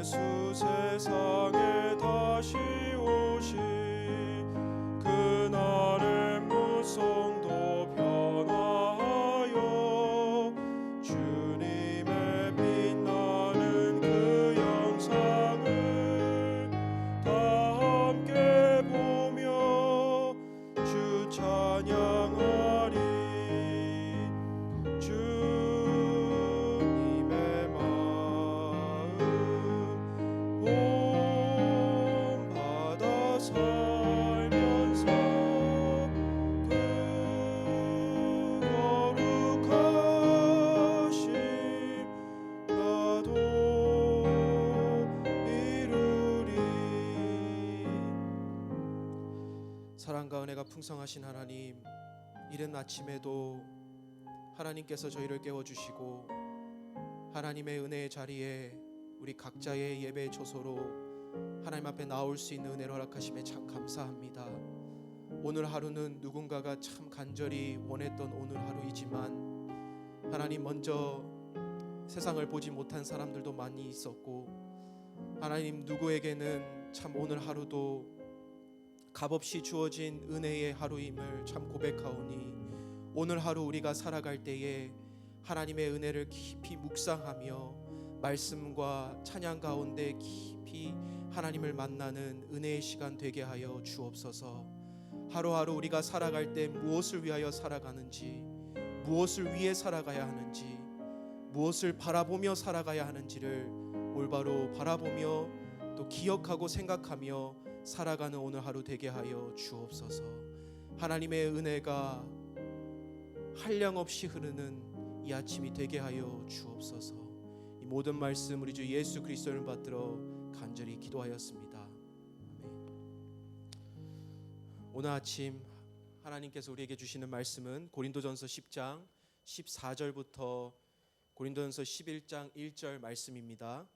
예수 세상에 다시 오시 그날의 무성도 변화하여 주님의 빛나는 그 영상을 다 함께 보며 주 찬양하리. 주님의 마음 본받아 살면서 그 거룩하심 나도 이루리. 사랑과 은혜가 풍성하신 하나님, 이른 아침에도 하나님께서 저희를 깨워주시고 하나님의 은혜의 자리에 우리 각자의 예배 초소로 하나님 앞에 나올 수 있는 은혜를 허락하심에 참 감사합니다. 오늘 하루는 누군가가 참 간절히 원했던 오늘 하루이지만 하나님, 먼저 세상을 보지 못한 사람들도 많이 있었고 하나님, 누구에게는 참 오늘 하루도 값없이 주어진 은혜의 하루임을 참 고백하오니 오늘 하루 우리가 살아갈 때에 하나님의 은혜를 깊이 묵상하며 말씀과 찬양 가운데 깊이 하나님을 만나는 은혜의 시간 되게 하여 주옵소서. 하루하루 우리가 살아갈 때 무엇을 위하여 살아가는지, 무엇을 위해 살아가야 하는지, 무엇을 바라보며 살아가야 하는지를 올바로 바라보며 또 기억하고 생각하며 살아가는 오늘 하루 되게 하여 주옵소서. 하나님의 은혜가 한량없이 흐르는 이 아침이 되게 하여 주옵소서. 이 모든 말씀 우리 주 예수 그리스도를 받들어 간절히 기도하였습니다. 아멘. 오늘 아침 하나님께서 우리에게 주시는 말씀은 고린도전서 10장 14절부터 고린도전서 11장 1절 말씀입니다.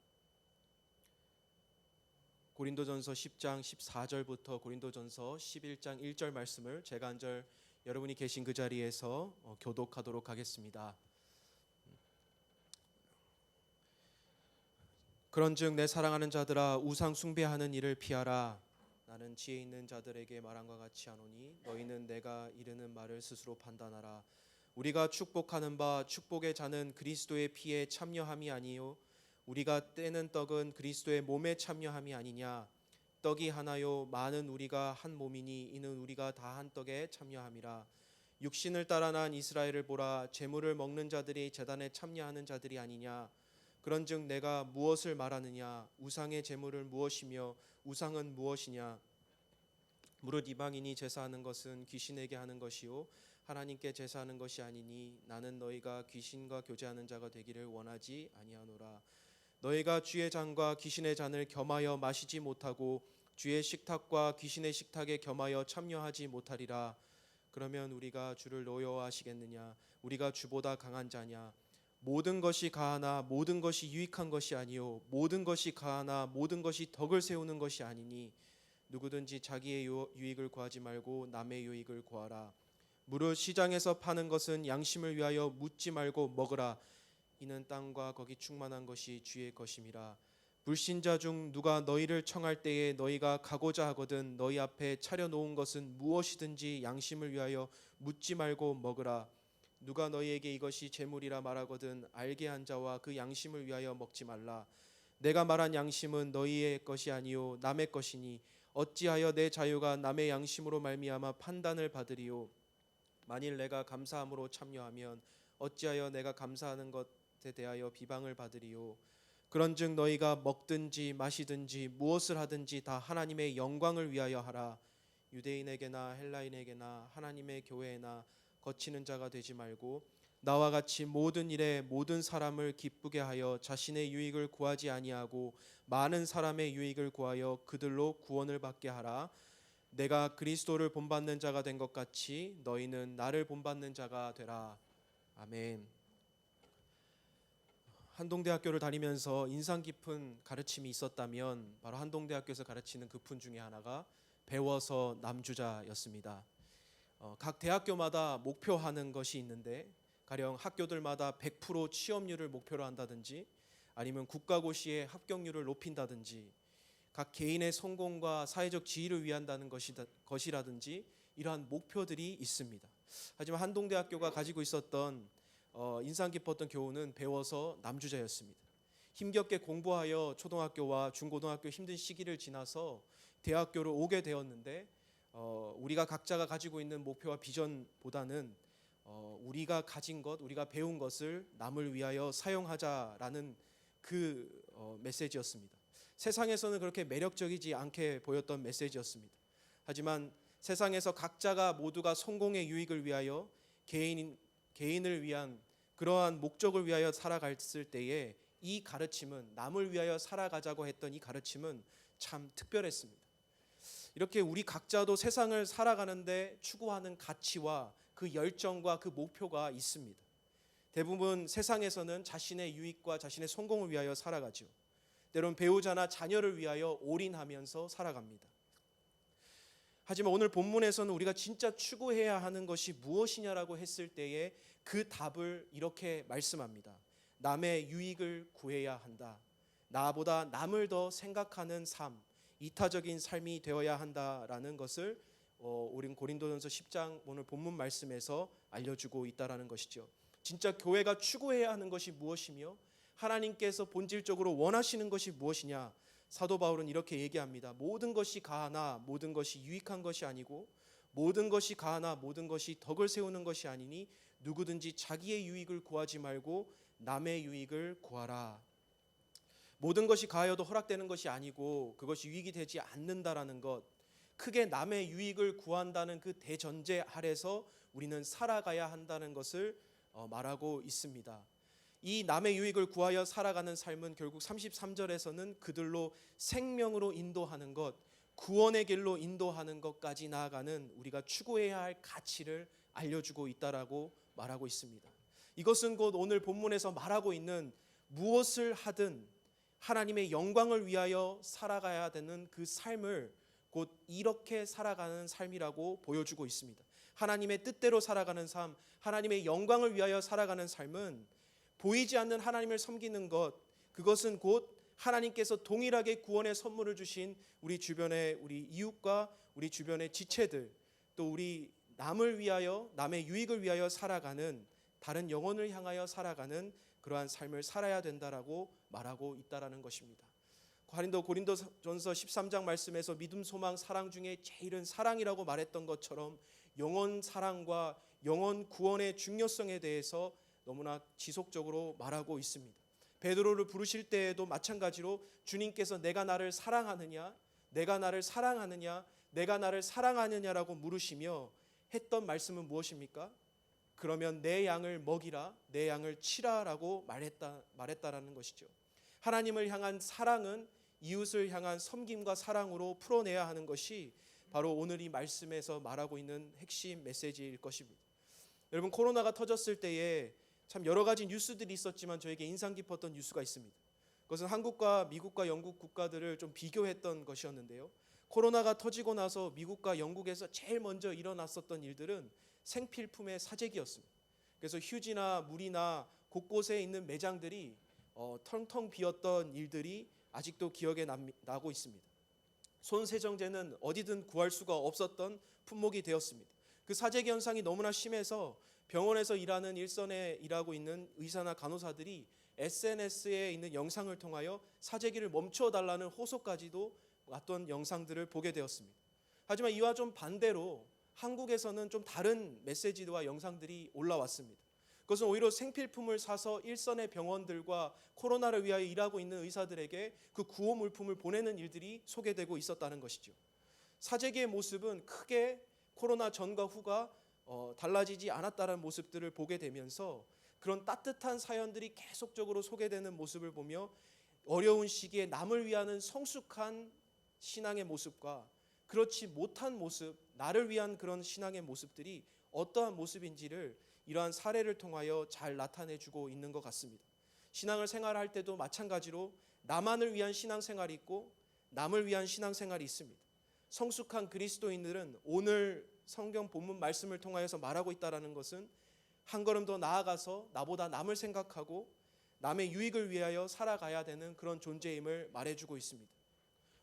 고린도전서 10장 14절부터 고린도전서 11장 1절 말씀을 제가 한 절 여러분이 계신 그 자리에서 교독하도록 하겠습니다. 그런즉 내 사랑하는 자들아, 우상 숭배하는 일을 피하라. 나는 지혜 있는 자들에게 말함과 같이 하노니 너희는 내가 이르는 말을 스스로 판단하라. 우리가 축복하는 바 축복의 잔은 그리스도의 피에 참여함이 아니요 우리가 떼는 떡은 그리스도의 몸에 참여함이 아니냐. 떡이 하나요 많은 우리가 한 몸이니 이는 우리가 다 한 떡에 참여함이라. 육신을 따라 난 이스라엘을 보라. 제물을 먹는 자들이 제단에 참여하는 자들이 아니냐. 그런즉 내가 무엇을 말하느냐. 우상의 제물을 무엇이며 우상은 무엇이냐. 무릇 이방인이 제사하는 것은 귀신에게 하는 것이요 하나님께 제사하는 것이 아니니 나는 너희가 귀신과 교제하는 자가 되기를 원하지 아니하노라. 너희가 주의 잔과 귀신의 잔을 겸하여 마시지 못하고 주의 식탁과 귀신의 식탁에 겸하여 참여하지 못하리라. 그러면 우리가 주를 노여워하시겠느냐. 우리가 주보다 강한 자냐. 모든 것이 가하나 모든 것이 유익한 것이 아니요 모든 것이 가하나 모든 것이 덕을 세우는 것이 아니니 누구든지 자기의 유익을 구하지 말고 남의 유익을 구하라. 무릇 시장에서 파는 것은 양심을 위하여 묻지 말고 먹으라. 이는 땅과 거기 충만한 것이 주의 것임이라. 불신자 중 누가 너희를 청할 때에 너희가 가고자 하거든 너희 앞에 차려놓은 것은 무엇이든지 양심을 위하여 묻지 말고 먹으라. 누가 너희에게 이것이 재물이라 말하거든 알게 한 자와 그 양심을 위하여 먹지 말라. 내가 말한 양심은 너희의 것이 아니요 남의 것이니 어찌하여 내 자유가 남의 양심으로 말미암아 판단을 받으리요. 만일 내가 감사함으로 참여하면 어찌하여 내가 감사하는 것에 대하여 비방을 받으리요. 그런즉 너희가 먹든지 마시든지 무엇을 하든지 다 하나님의 영광을 위하여 하라. 유대인에게나 헬라인에게나 하나님의 교회에나 거치는 자가 되지 말고 나와 같이 모든 일에 모든 사람을 기쁘게 하여 자신의 유익을 구하지 아니하고 많은 사람의 유익을 구하여 그들로 구원을 받게 하라. 내가 그리스도를 본받는 자가 된 것 같이 너희는 나를 본받는 자가 되라. 아멘. 한동대학교를 다니면서 인상 깊은 가르침이 있었다면 바로 한동대학교에서 가르치는 그 분 중에 하나가 배워서 남주자였습니다. 각 대학교마다 목표하는 것이 있는데 가령 학교들마다 100% 취업률을 목표로 한다든지 아니면 국가고시의 합격률을 높인다든지 각 개인의 성공과 사회적 지위를 위한다는 것이라든지 이러한 목표들이 있습니다. 하지만 한동대학교가 가지고 있었던 인상 깊었던 교훈은 배워서 남주자였습니다. 힘겹게 공부하여 초등학교와 중고등학교 힘든 시기를 지나서 대학교를 오게 되었는데 우리가 각자가 가지고 있는 목표와 비전보다는 우리가 가진 것, 우리가 배운 것을 남을 위하여 사용하자라는 그 메시지였습니다. 세상에서는 그렇게 매력적이지 않게 보였던 메시지였습니다. 하지만 세상에서 각자가 모두가 성공의 유익을 위하여 개인을 위한 그러한 목적을 위하여 살아갔을 때에 이 가르침은, 남을 위하여 살아가자고 했던 이 가르침은 참 특별했습니다. 이렇게 우리 각자도 세상을 살아가는데 추구하는 가치와 그 열정과 그 목표가 있습니다. 대부분 세상에서는 자신의 유익과 자신의 성공을 위하여 살아가죠. 때론 배우자나 자녀를 위하여 올인하면서 살아갑니다. 하지만 오늘 본문에서는 우리가 진짜 추구해야 하는 것이 무엇이냐라고 했을 때에 그 답을 이렇게 말씀합니다. 남의 유익을 구해야 한다. 나보다 남을 더 생각하는 삶, 이타적인 삶이 되어야 한다라는 것을 우린 고린도전서 10장 오늘 본문 말씀에서 알려주고 있다라는 것이죠. 진짜 교회가 추구해야 하는 것이 무엇이며 하나님께서 본질적으로 원하시는 것이 무엇이냐? 사도 바울은 이렇게 얘기합니다. 모든 것이 가하나 모든 것이 유익한 것이 아니고 모든 것이 가하나 모든 것이 덕을 세우는 것이 아니니 누구든지 자기의 유익을 구하지 말고 남의 유익을 구하라. 모든 것이 가하여도 허락되는 것이 아니고 그것이 유익이 되지 않는다라는 것, 크게 남의 유익을 구한다는 그 대전제 아래서 우리는 살아가야 한다는 것을 말하고 있습니다. 이 남의 유익을 구하여 살아가는 삶은 결국 33절에서는 그들로 생명으로 인도하는 것, 구원의 길로 인도하는 것까지 나아가는 우리가 추구해야 할 가치를 알려주고 있다라고 말하고 있습니다. 이것은 곧 오늘 본문에서 말하고 있는 무엇을 하든 하나님의 영광을 위하여 살아가야 되는 그 삶을 곧 이렇게 살아가는 삶이라고 보여주고 있습니다. 하나님의 뜻대로 살아가는 삶, 하나님의 영광을 위하여 살아가는 삶은 보이지 않는 하나님을 섬기는 것, 그것은 곧 하나님께서 동일하게 구원의 선물을 주신 우리 주변의 우리 이웃과 우리 주변의 지체들, 또 우리 남을 위하여, 남의 유익을 위하여 살아가는, 다른 영혼을 향하여 살아가는 그러한 삶을 살아야 된다라고 말하고 있다라는 것입니다. 고린도전서 13장 말씀에서 믿음, 소망, 사랑 중에 제일은 사랑이라고 말했던 것처럼 영혼 사랑과 영혼 구원의 중요성에 대해서 너무나 지속적으로 말하고 있습니다. 베드로를 부르실 때에도 마찬가지로 주님께서 내가 나를 사랑하느냐, 내가 나를 사랑하느냐, 내가 나를 사랑하느냐라고 물으시며 했던 말씀은 무엇입니까? 그러면 내 양을 먹이라, 내 양을 치라라고 말했다라는 것이죠. 하나님을 향한 사랑은 이웃을 향한 섬김과 사랑으로 풀어내야 하는 것이 바로 오늘 이 말씀에서 말하고 있는 핵심 메시지일 것입니다. 여러분, 코로나가 터졌을 때에 참 여러 가지 뉴스들이 있었지만 저에게 인상 깊었던 뉴스가 있습니다. 그것은 한국과 미국과 영국 국가들을 좀 비교했던 것이었는데요. 코로나가 터지고 나서 미국과 영국에서 제일 먼저 일어났었던 일들은 생필품의 사재기였습니다. 그래서 휴지나 물이나 곳곳에 있는 매장들이 텅텅 비었던 일들이 아직도 기억에 나고 있습니다. 손세정제는 어디든 구할 수가 없었던 품목이 되었습니다. 그 사재기 현상이 너무나 심해서 병원에서 일하는 일선에 일하고 있는 의사나 간호사들이 SNS에 있는 영상을 통하여 사재기를 멈춰달라는 호소까지도 왔던 영상들을 보게 되었습니다. 하지만 이와 좀 반대로 한국에서는 좀 다른 메시지와 영상들이 올라왔습니다. 그것은 오히려 생필품을 사서 일선의 병원들과 코로나를 위하여 일하고 있는 의사들에게 그 구호 물품을 보내는 일들이 소개되고 있었다는 것이죠. 사재기의 모습은 크게 코로나 전과 후가 달라지지 않았다는 모습들을 보게 되면서 그런 따뜻한 사연들이 계속적으로 소개되는 모습을 보며 어려운 시기에 남을 위하는 성숙한 신앙의 모습과 그렇지 못한 모습, 나를 위한 그런 신앙의 모습들이 어떠한 모습인지를 이러한 사례를 통하여 잘 나타내주고 있는 것 같습니다. 신앙을 생활할 때도 마찬가지로 나만을 위한 신앙생활이 있고 남을 위한 신앙생활이 있습니다. 성숙한 그리스도인들은 오늘 성경 본문 말씀을 통하여서 말하고 있다는 것은 한 걸음 더 나아가서 나보다 남을 생각하고 남의 유익을 위하여 살아가야 되는 그런 존재임을 말해주고 있습니다.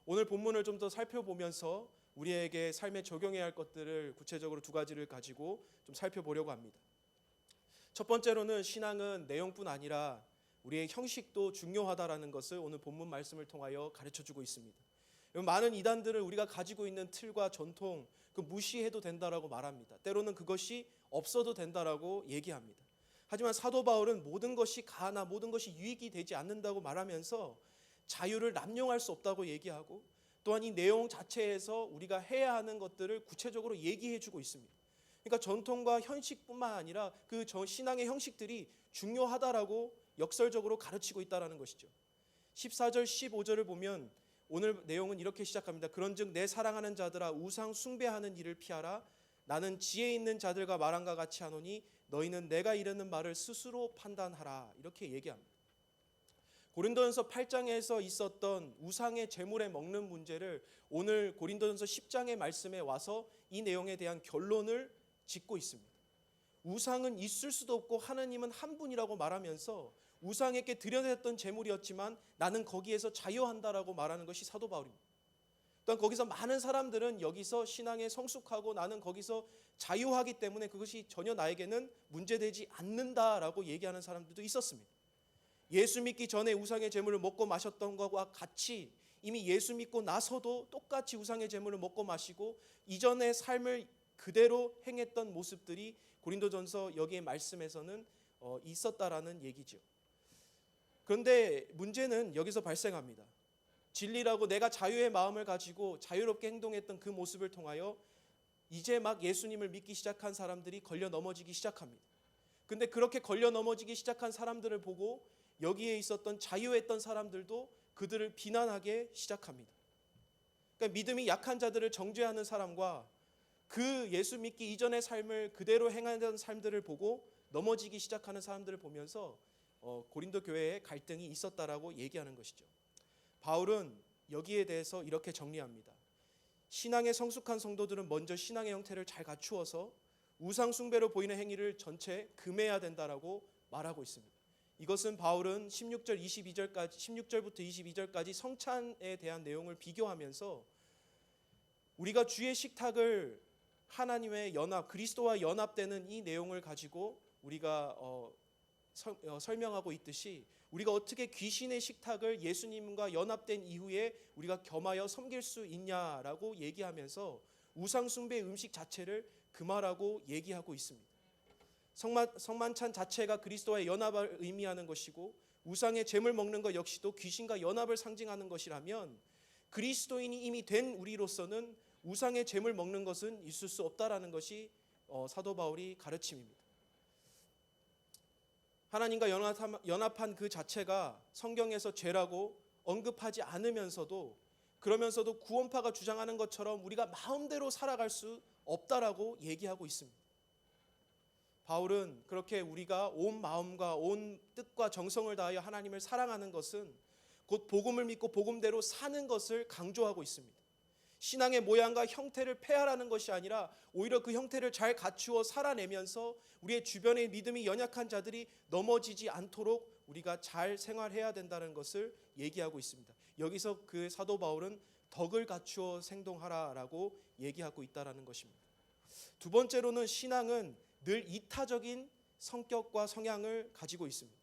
오늘 본문을 좀 더 살펴보면서 우리에게 삶에 적용해야 할 것들을 구체적으로 두 가지를 가지고 좀 살펴보려고 합니다. 첫 번째로는 신앙은 내용뿐 아니라 우리의 형식도 중요하다라는 것을 오늘 본문 말씀을 통하여 가르쳐주고 있습니다. 많은 이단들을 우리가 가지고 있는 틀과 전통 그 무시해도 된다라고 말합니다. 때로는 그것이 없어도 된다라고 얘기합니다. 하지만 사도 바울은 모든 것이 가나 모든 것이 유익이 되지 않는다고 말하면서 자유를 남용할 수 없다고 얘기하고 또한 이 내용 자체에서 우리가 해야 하는 것들을 구체적으로 얘기해 주고 있습니다. 그러니까 전통과 형식뿐만 아니라 그 신앙의 형식들이 중요하다라고 역설적으로 가르치고 있다는 것이죠. 14절 15절을 보면 오늘 내용은 이렇게 시작합니다. 그런즉 내 사랑하는 자들아 우상 숭배하는 일을 피하라. 나는 지혜 있는 자들과 말한과 같이 하노니 너희는 내가 이르는 말을 스스로 판단하라. 이렇게 얘기합니다. 고린도전서 8장에서 있었던 우상의 제물에 먹는 문제를 오늘 고린도전서 10장의 말씀에 와서 이 내용에 대한 결론을 짓고 있습니다. 우상은 있을 수도 없고 하나님은 한 분이라고 말하면서 우상에게 드려냈던 제물이었지만 나는 거기에서 자유한다라고 말하는 것이 사도 바울입니다. 또한 거기서 많은 사람들은 여기서 신앙에 성숙하고 나는 거기서 자유하기 때문에 그것이 전혀 나에게는 문제되지 않는다라고 얘기하는 사람들도 있었습니다. 예수 믿기 전에 우상의 제물을 먹고 마셨던 것과 같이 이미 예수 믿고 나서도 똑같이 우상의 제물을 먹고 마시고 이전의 삶을 그대로 행했던 모습들이 고린도전서 여기의 말씀에서는 있었다라는 얘기죠. 그런데 문제는 여기서 발생합니다. 진리라고 내가 자유의 마음을 가지고 자유롭게 행동했던 그 모습을 통하여 이제 막 예수님을 믿기 시작한 사람들이 걸려 넘어지기 시작합니다. 근데 그렇게 걸려 넘어지기 시작한 사람들을 보고 여기에 있었던 자유했던 사람들도 그들을 비난하기 시작합니다. 그러니까 믿음이 약한 자들을 정죄하는 사람과 그 예수 믿기 이전의 삶을 그대로 행하던 삶들을 보고 넘어지기 시작하는 사람들을 보면서 고린도 교회에 갈등이 있었다라고 얘기하는 것이죠. 바울은 여기에 대해서 이렇게 정리합니다. 신앙에 성숙한 성도들은 먼저 신앙의 형태를 잘 갖추어서 우상 숭배로 보이는 행위를 전체 금해야 된다라고 말하고 있습니다. 이것은 바울은 16절부터 22절까지 성찬에 대한 내용을 비교하면서 우리가 주의 식탁을 하나님의 연합, 그리스도와 연합되는 이 내용을 가지고 우리가 설명하고 있듯이 우리가 어떻게 귀신의 식탁을 예수님과 연합된 이후에 우리가 겸하여 섬길 수 있냐라고 얘기하면서 우상 숭배의 음식 자체를 금하라고 얘기하고 있습니다. 성만찬 자체가 그리스도와의 연합을 의미하는 것이고 우상의 제물 먹는 것 역시도 귀신과 연합을 상징하는 것이라면 그리스도인이 이미 된 우리로서는 우상의 제물 먹는 것은 있을 수 없다라는 것이 사도 바울이 가르침입니다. 하나님과 연합한 그 자체가 성경에서 죄라고 언급하지 않으면서도 그러면서도 구원파가 주장하는 것처럼 우리가 마음대로 살아갈 수 없다라고 얘기하고 있습니다. 바울은 그렇게 우리가 온 마음과 온 뜻과 정성을 다하여 하나님을 사랑하는 것은 곧 복음을 믿고 복음대로 사는 것을 강조하고 있습니다. 신앙의 모양과 형태를 폐하라는 것이 아니라 오히려 그 형태를 잘 갖추어 살아내면서 우리의 주변의 믿음이 연약한 자들이 넘어지지 않도록 우리가 잘 생활해야 된다는 것을 얘기하고 있습니다. 여기서 그 사도 바울은 덕을 갖추어 행동하라라고 얘기하고 있다는 것입니다. 두 번째로는 신앙은 늘 이타적인 성격과 성향을 가지고 있습니다.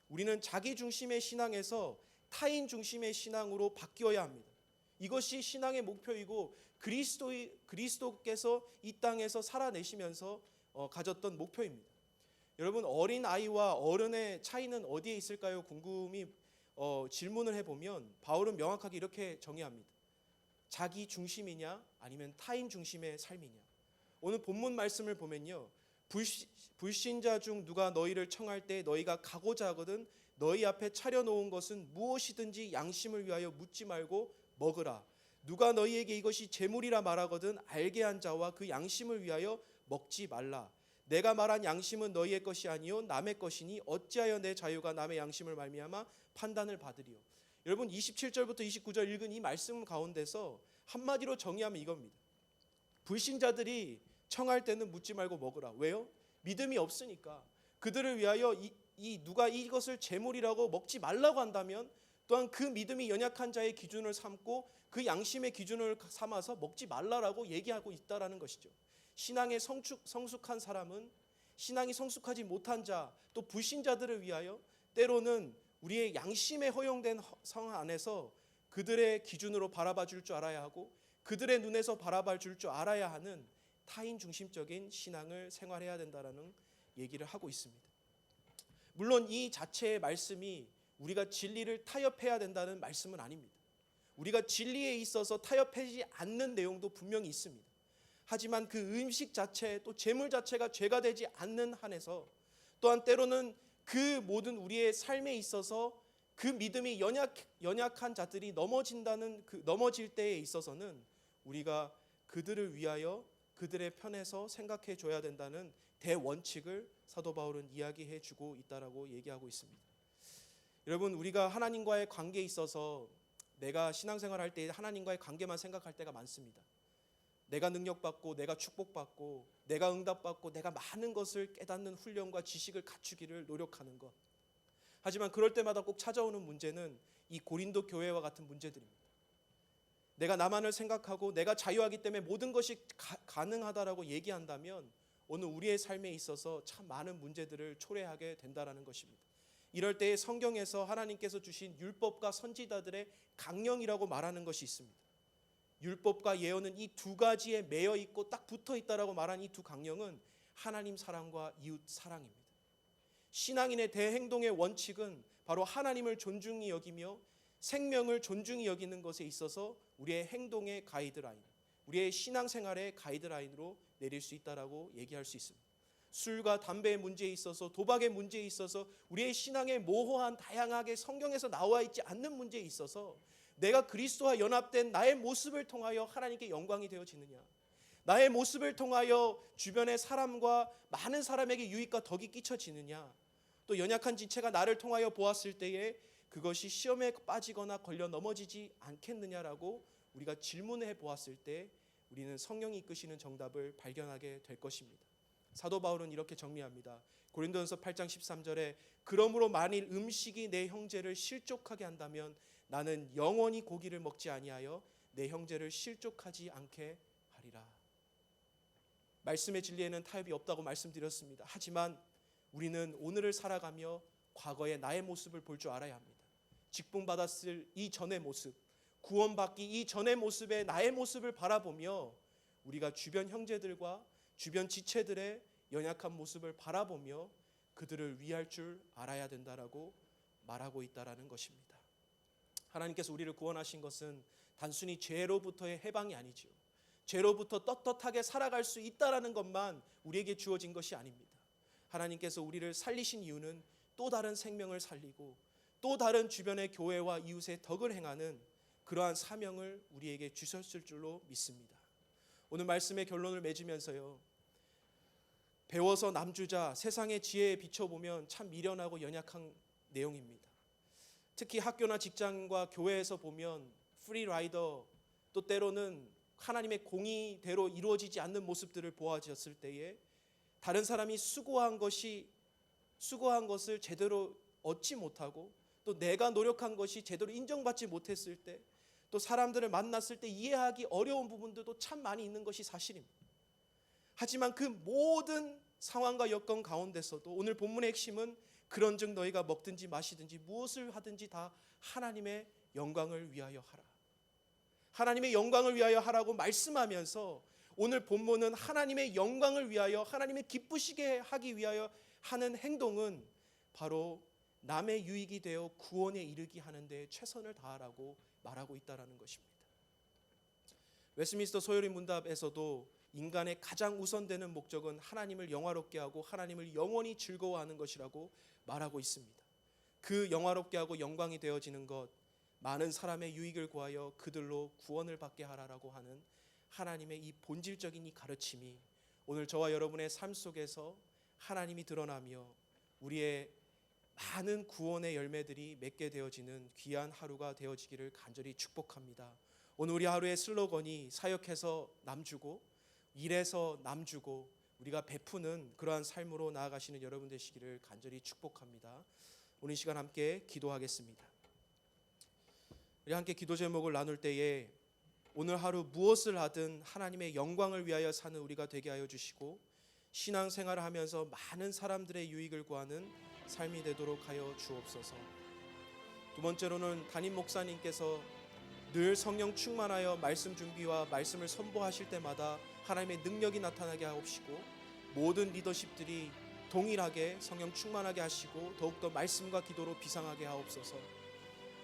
우리는 자기 중심의 신앙에서 타인 중심의 신앙으로 바뀌어야 합니다. 이것이 신앙의 목표이고 그리스도께서 이 땅에서 살아내시면서 가졌던 목표입니다. 여러분 어린 아이와 어른의 차이는 어디에 있을까요? 궁금히 질문을 해보면 바울은 명확하게 이렇게 정의합니다. 자기 중심이냐 아니면 타인 중심의 삶이냐. 오늘 본문 말씀을 보면요. 불신자 중 누가 너희를 청할 때 너희가 가고자 하거든 너희 앞에 차려놓은 것은 무엇이든지 양심을 위하여 묻지 말고 먹으라. 누가 너희에게 이것이 재물이라 말하거든 알게 한 자와 그 양심을 위하여 먹지 말라. 내가 말한 양심은 너희의 것이 아니요 남의 것이니 어찌하여 내 자유가 남의 양심을 말미암아 판단을 받으리요. 여러분 27절부터 29절 읽은 이 말씀 가운데서 한마디로 정의하면 이겁니다. 불신자들이 청할 때는 묻지 말고 먹으라. 왜요? 믿음이 없으니까. 그들을 위하여 누가 이것을 재물이라고 먹지 말라고 한다면 또한 그 믿음이 연약한 자의 기준을 삼고 그 양심의 기준을 삼아서 먹지 말라라고 얘기하고 있다라는 것이죠. 신앙에 성숙한 사람은 신앙이 성숙하지 못한 자, 또 불신자들을 위하여 때로는 우리의 양심에 허용된 성 안에서 그들의 기준으로 바라봐 줄 줄 알아야 하고 그들의 눈에서 바라봐 줄 줄 알아야 하는 타인 중심적인 신앙을 생활해야 된다라는 얘기를 하고 있습니다. 물론 이 자체의 말씀이 우리가 진리를 타협해야 된다는 말씀은 아닙니다. 우리가 진리에 있어서 타협하지 않는 내용도 분명히 있습니다. 하지만 그 음식 자체 또 재물 자체가 죄가 되지 않는 한에서 또한 때로는 그 모든 우리의 삶에 있어서 그 믿음이 연약한 자들이 넘어질 때에 있어서는 우리가 그들을 위하여 그들의 편에서 생각해 줘야 된다는 대원칙을 사도 바울은 이야기해 주고 있다라고 얘기하고 있습니다. 여러분, 우리가 하나님과의 관계에 있어서 내가 신앙생활할 때 하나님과의 관계만 생각할 때가 많습니다. 내가 능력받고 내가 축복받고 내가 응답받고 내가 많은 것을 깨닫는 훈련과 지식을 갖추기를 노력하는 것. 하지만 그럴 때마다 꼭 찾아오는 문제는 이 고린도 교회와 같은 문제들입니다. 내가 나만을 생각하고 내가 자유하기 때문에 모든 것이 가능하다라고 얘기한다면 오늘 우리의 삶에 있어서 참 많은 문제들을 초래하게 된다라는 것입니다. 이럴 때에 성경에서 하나님께서 주신 율법과 선지자들의 강령이라고 말하는 것이 있습니다. 율법과 예언은 이 두 가지에 매여 있고 딱 붙어 있다라고 말한 이 두 강령은 하나님 사랑과 이웃 사랑입니다. 신앙인의 대행동의 원칙은 바로 하나님을 존중히 여기며 생명을 존중히 여기는 것에 있어서 우리의 행동의 가이드라인, 우리의 신앙생활의 가이드라인으로 내릴 수 있다라고 얘기할 수 있습니다. 술과 담배의 문제에 있어서 도박의 문제에 있어서 우리의 신앙의 모호한 다양하게 성경에서 나와 있지 않는 문제에 있어서 내가 그리스도와 연합된 나의 모습을 통하여 하나님께 영광이 되어지느냐, 나의 모습을 통하여 주변의 사람과 많은 사람에게 유익과 덕이 끼쳐지느냐, 또 연약한 지체가 나를 통하여 보았을 때에 그것이 시험에 빠지거나 걸려 넘어지지 않겠느냐라고 우리가 질문해 보았을 때 우리는 성령이 이끄시는 정답을 발견하게 될 것입니다. 사도 바울은 이렇게 정리합니다. 고린도전서 8장 13절에 그러므로 만일 음식이 내 형제를 실족하게 한다면 나는 영원히 고기를 먹지 아니하여 내 형제를 실족하지 않게 하리라. 말씀의 진리에는 타협이 없다고 말씀드렸습니다. 하지만 우리는 오늘을 살아가며 과거의 나의 모습을 볼 줄 알아야 합니다. 직분받았을 이전의 모습, 구원받기 이전의 모습에 나의 모습을 바라보며 우리가 주변 형제들과 주변 지체들의 연약한 모습을 바라보며 그들을 위할 줄 알아야 된다라고 말하고 있다라는 것입니다. 하나님께서 우리를 구원하신 것은 단순히 죄로부터의 해방이 아니죠. 죄로부터 떳떳하게 살아갈 수 있다라는 것만 우리에게 주어진 것이 아닙니다. 하나님께서 우리를 살리신 이유는 또 다른 생명을 살리고 또 다른 주변의 교회와 이웃의 덕을 행하는 그러한 사명을 우리에게 주셨을 줄로 믿습니다. 오늘 말씀의 결론을 맺으면서요, 배워서 남주자, 세상의 지혜에 비춰보면 참 미련하고 연약한 내용입니다. 특히 학교나 직장과 교회에서 보면 프리라이더, 또 때로는 하나님의 공의대로 이루어지지 않는 모습들을 보아졌을 때에 다른 사람이 수고한 것을 제대로 얻지 못하고 또 내가 노력한 것이 제대로 인정받지 못했을 때, 또 사람들을 만났을 때 이해하기 어려운 부분들도 참 많이 있는 것이 사실입니다. 하지만 그 모든 상황과 여건 가운데서도 오늘 본문의 핵심은 그런즉 너희가 먹든지 마시든지 무엇을 하든지 다 하나님의 영광을 위하여 하라. 하나님의 영광을 위하여 하라고 말씀하면서 오늘 본문은 하나님의 영광을 위하여, 하나님의 기쁘시게 하기 위하여 하는 행동은 바로 남의 유익이 되어 구원에 이르게 하는 데 최선을 다하라고 말하고 있다는 것입니다. 웨스트민스터 소요리 문답에서도 인간의 가장 우선되는 목적은 하나님을 영화롭게 하고 하나님을 영원히 즐거워하는 것이라고 말하고 있습니다. 그 영화롭게 하고 영광이 되어지는 것, 많은 사람의 유익을 구하여 그들로 구원을 받게 하라라고 하는 하나님의 이 본질적인 이 가르침이 오늘 저와 여러분의 삶 속에서 하나님이 드러나며 우리의 많은 구원의 열매들이 맺게 되어지는 귀한 하루가 되어지기를 간절히 축복합니다. 오늘 우리 하루의 슬로건이 사역해서 남주고 일해서 남주고 우리가 베푸는 그러한 삶으로 나아가시는 여러분 되시기를 간절히 축복합니다. 오늘 이 시간 함께 기도하겠습니다. 우리 함께 기도 제목을 나눌 때에 오늘 하루 무엇을 하든 하나님의 영광을 위하여 사는 우리가 되게 하여 주시고 신앙생활을 하면서 많은 사람들의 유익을 구하는 삶이 되도록 하여 주옵소서. 두 번째로는 담임 목사님께서 늘 성령 충만하여 말씀 준비와 말씀을 선포하실 때마다 하나님의 능력이 나타나게 하옵시고 모든 리더십들이 동일하게 성령 충만하게 하시고 더욱더 말씀과 기도로 비상하게 하옵소서.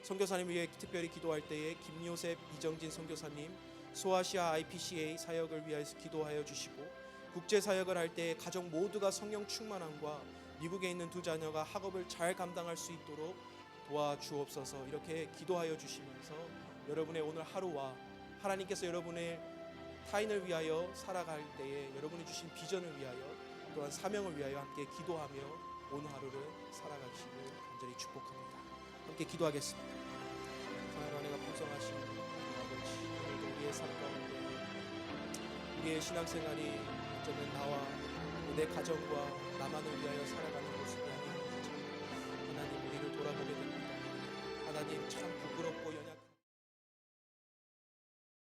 선교사님 위해 특별히 기도할 때에 김요셉, 이정진 선교사님, 소아시아 IPCA 사역을 위해서 기도하여 주시고 국제사역을 할 때에 가족 모두가 성령 충만함과 미국에 있는 두 자녀가 학업을 잘 감당할 수 있도록 도와주옵소서. 이렇게 기도하여 주시면서 여러분의 오늘 하루와 하나님께서 여러분의 타인을 위하여 살아갈 때에 여러분이 주신 비전을 위하여 또한 사명을 위하여 함께 기도하며 오늘 하루를 살아가시길 간절히 축복합니다. 함께 기도하겠습니다. 사랑하는 은혜가 풍성하신 아버지, 오늘도 우리의 삶 가운데 우리의 신앙생활이 어쩌면 나와 내 가정과 나만을 위하여 살아가는 모습이 아닌 것처럼 하나님 우리를 돌아보게 됩니다. 하나님 참 부끄럽고 연약